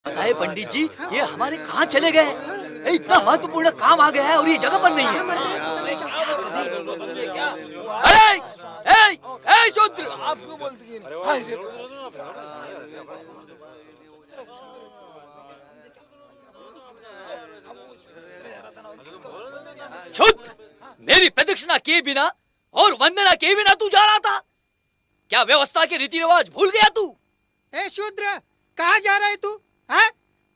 बताए पंडित जी, ये हमारे कहाँ चले गए? इतना महत्वपूर्ण काम आ गया है और ये जगह पर नहीं है। अरे, ए शूद्र, आप क्यों बोलते हैं? शूद्र, मेरी प्रदक्षिणा किए बिना और वंदना किए बिना तू जा रहा था? क्या व्यवस्था के रीति रिवाज भूल गया तू? ए शूद्र, कहाँ जा रहा है तू? है?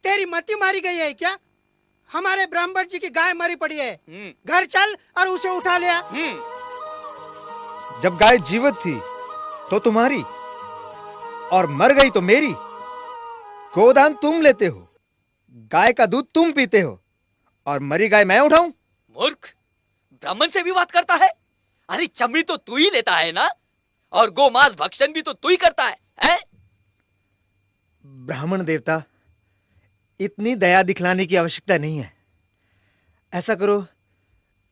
तेरी मति मारी गई है क्या? हमारे ब्राह्मण जी की गाय मरी पड़ी है, घर चल और उसे उठा लिया। जब गाय जीवित थी तो तुम्हारी और मर गई तो मेरी। गोदान तुम लेते हो, गाय का दूध तुम पीते हो और मरी गाय मैं उठाऊं? मूर्ख, ब्राह्मण से भी बात करता है? अरे चमड़ी तो तू ही लेता है ना, और गोमांस भक्षण भी तो तू ही करता है? ब्राह्मण देवता, इतनी दया दिखलाने की आवश्यकता नहीं है। ऐसा करो,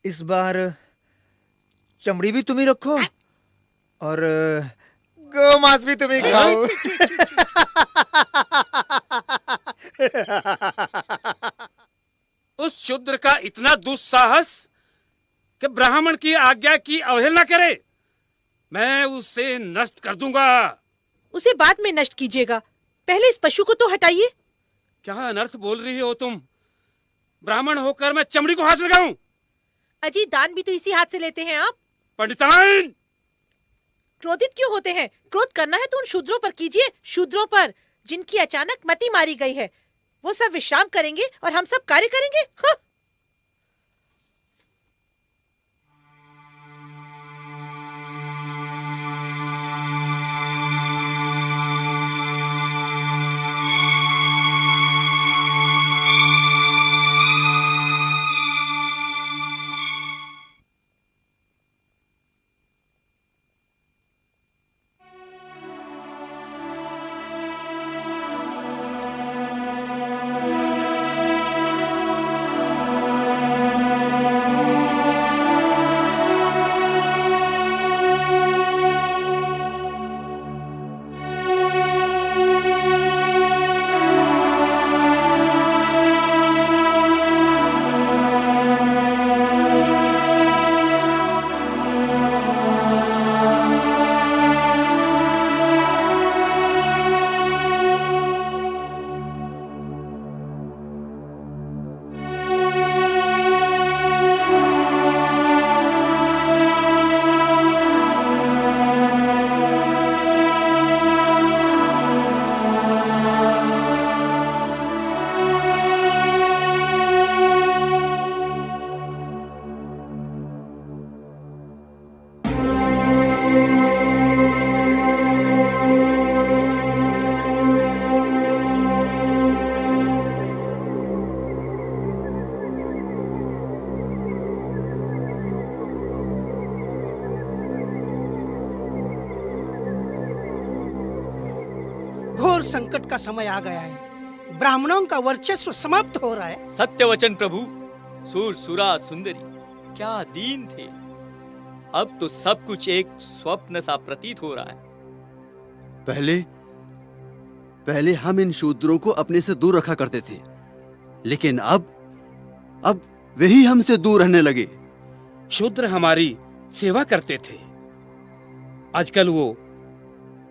इस बार चमड़ी भी तुम ही रखो और गोमांस भी तुम ही खाओ। उस शूद्र का इतना दुस्साहस कि ब्राह्मण की आज्ञा की अवहेलना करे। मैं उसे नष्ट कर दूंगा। उसे बाद में नष्ट कीजिएगा, पहले इस पशु को तो हटाइए। क्या अनर्थ बोल रही हो तुम? ब्राह्मण होकर मैं चमड़ी को हाथ लगाऊं? अजी, दान भी तो इसी हाथ से लेते हैं आप। पंडिताइन, क्रोधित क्यों होते हैं? क्रोध करना है तो उन शूद्रों पर कीजिए, शूद्रों पर जिनकी अचानक मति मारी गई है। वो सब विश्राम करेंगे और हम सब कार्य करेंगे। हाँ। घोर संकट का समय आ गया है। ब्राह्मणों का वर्चस्व समाप्त हो रहा है। सत्य वचन प्रभु। सूर सुरा सुंदरी क्या दीन थे, अब तो सब कुछ एक स्वप्न सा प्रतीत हो रहा है। पहले हम इन शूद्रों को अपने से दूर रखा करते थे, लेकिन अब वही हमसे दूर रहने लगे। शूद्र हमारी सेवा करते थे, आजकल वो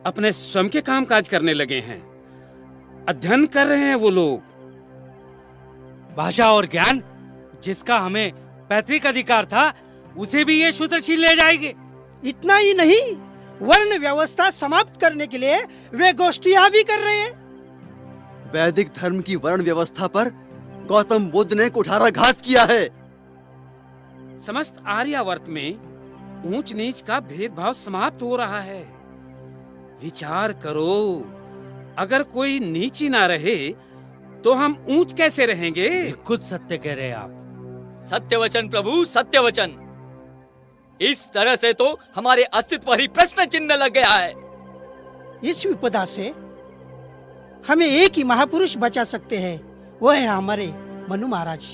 अपने स्वयं के काम काज करने लगे हैं। अध्ययन कर रहे हैं वो लोग। भाषा और ज्ञान जिसका हमें पैतृक अधिकार था, उसे भी ये शूद्र छीन ले जाएंगे। इतना ही नहीं, वर्ण व्यवस्था समाप्त करने के लिए वे गोष्ठियां भी कर रहे हैं। वैदिक धर्म की वर्ण व्यवस्था पर गौतम बुद्ध ने कुठाराघात किया है। समस्त आर्यावर्त में ऊंच नीच का भेदभाव समाप्त हो रहा है। विचार करो, अगर कोई नीच ही ना रहे तो हम ऊंच कैसे रहेंगे? खुद सत्य कह रहे हैं आप। सत्य वचन प्रभु, सत्य वचन। इस तरह से तो हमारे अस्तित्व पर ही प्रश्न चिन्ह लग गया है। इस विपदा से हमें एक ही महापुरुष बचा सकते हैं, वो है हमारे मनु महाराज।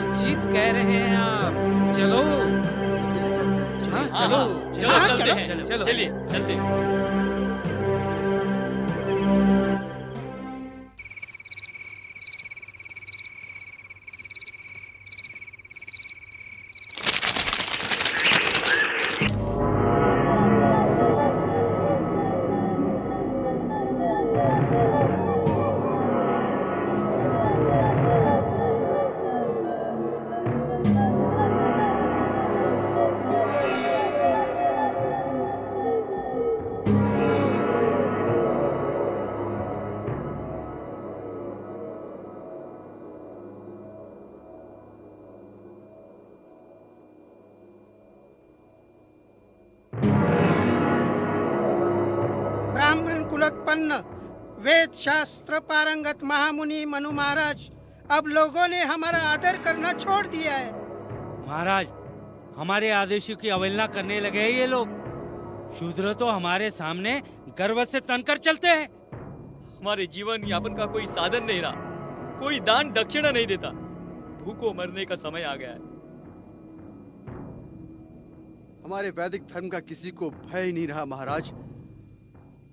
उचित कह रहे हैं आप। चलो, हाँ, चलो चलते हैं। चलिए चलते हैं। वेदोत्पन्न वेद शास्त्र पारंगत महामुनि मनु महाराज, अब लोगों ने हमारा आदर करना छोड़ दिया है। महाराज, हमारे आदेशों की अवहेलना करने लगे हैं ये लोग। शूद्र तो हमारे सामने गर्व से तनकर चलते हैं। हमारे जीवन यापन का कोई साधन नहीं रहा, कोई दान दक्षिणा नहीं देता। भूखों मरने का समय आ गया है। हमारे वैदिक धर्म का किसी को भय ही नहीं रहा महाराज।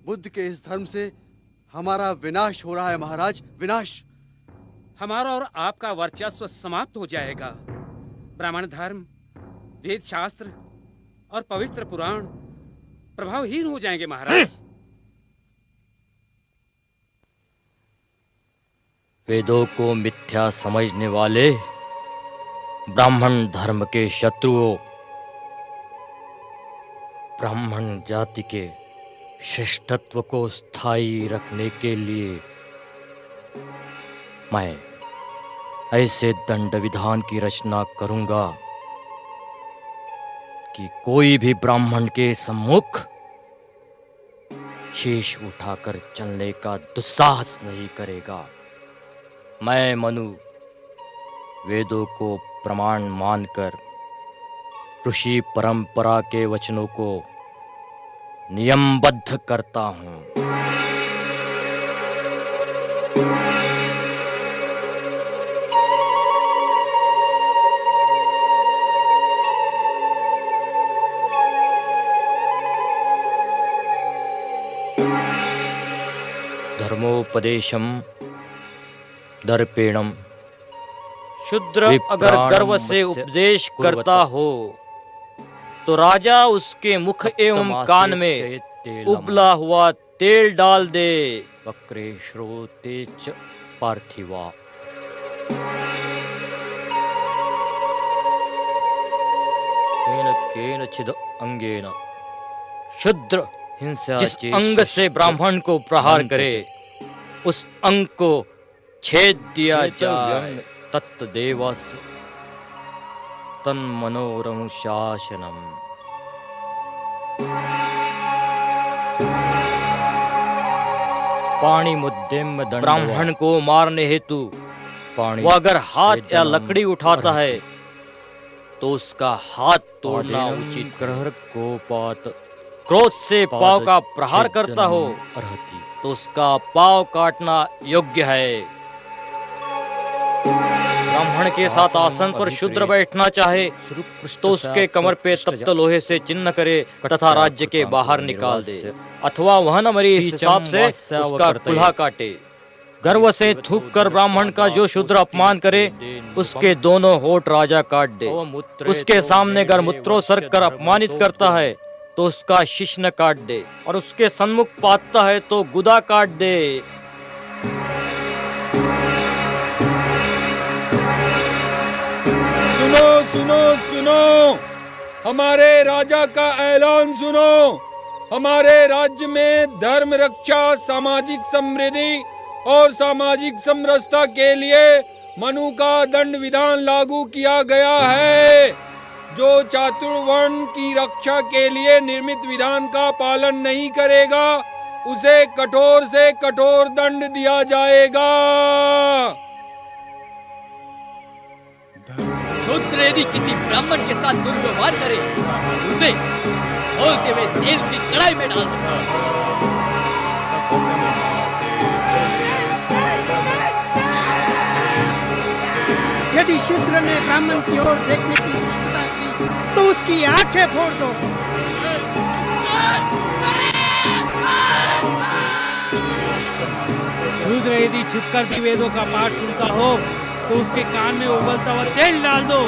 बुद्ध के इस धर्म से हमारा विनाश हो रहा है महाराज, विनाश। हमारा और आपका वर्चस्व समाप्त हो जाएगा। ब्राह्मण धर्म, वेद शास्त्र और पवित्र पुराण प्रभावहीन हो जाएंगे महाराज। वेदों को मिथ्या समझने वाले ब्राह्मण धर्म के शत्रुओं, ब्राह्मण जाति के श्रेष्ठत्व को स्थायी रखने के लिए मैं ऐसे दंड विधान की रचना करूंगा कि कोई भी ब्राह्मण के सम्मुख शीश उठाकर चलने का दुस्साहस नहीं करेगा। मैं मनु वेदों को प्रमाण मानकर ऋषि परंपरा के वचनों को नियमबद्ध करता हूं। धर्मोपदेशम दर्पेणम। शूद्र अगर गर्व से उपदेश करता हो तो राजा उसके मुख एवं कान में उबला हुआ तेल डाल दे। वक्रे श्रोते च पार्थिवा। केनचिद अंगेन। शूद्र जिस अंग से ब्राह्मण को प्रहार करे उस अंग को छेद दिया जाए। तत्देवस्य तन्मनोरम शासनम। पाणी मुद्देम दंड। ब्राह्मण को मारने हेतु वो अगर हाथ या लकड़ी उठाता है तो उसका हाथ तोड़ना उचित। ग्रह गोपात। क्रोध से पाव का प्रहार करता हो तो उसका पाव काटना योग्य है। ब्राह्मण के साथ आसन पर शूद्र बैठना चाहे तो उसके कमर पे तप्त लोहे से चिन्ह करे तथा राज्य के बाहर निकाल दे, अथवा वह न मरे इस हिसाब से उसका कुल्हा काटे। गर्व से थूक कर ब्राह्मण का जो शूद्र अपमान करे उसके दोनों होठ राजा काट दे। उसके सामने अगर मूत्रोत्सर्ग कर अपमानित करता है तो उसका शिश्न काट दे, और उसके सन्मुख पातता है तो गुदा काट दे। सुनो सुनो सुनो, हमारे राजा का ऐलान सुनो। हमारे राज्य में धर्म रक्षा, सामाजिक समृद्धि और सामाजिक समरसता के लिए मनु का दंड विधान लागू किया गया है। जो चातुर्वर्ण की रक्षा के लिए निर्मित विधान का पालन नहीं करेगा उसे कठोर से कठोर दंड दिया जाएगा। शूद्र यदि किसी ब्राह्मण के साथ दुर्व्यवहार करे उसे बोलते हुए तेल की कढ़ाई में डाल दो। यदि शूद्र ने ब्राह्मण की ओर देखने की दुष्टता की तो उसकी आंखें फोड़ दो। शूद्र यदि छिपकर भी वेदों का पाठ सुनता हो तो उसके कान में उबलता हुआ तेल डाल दो।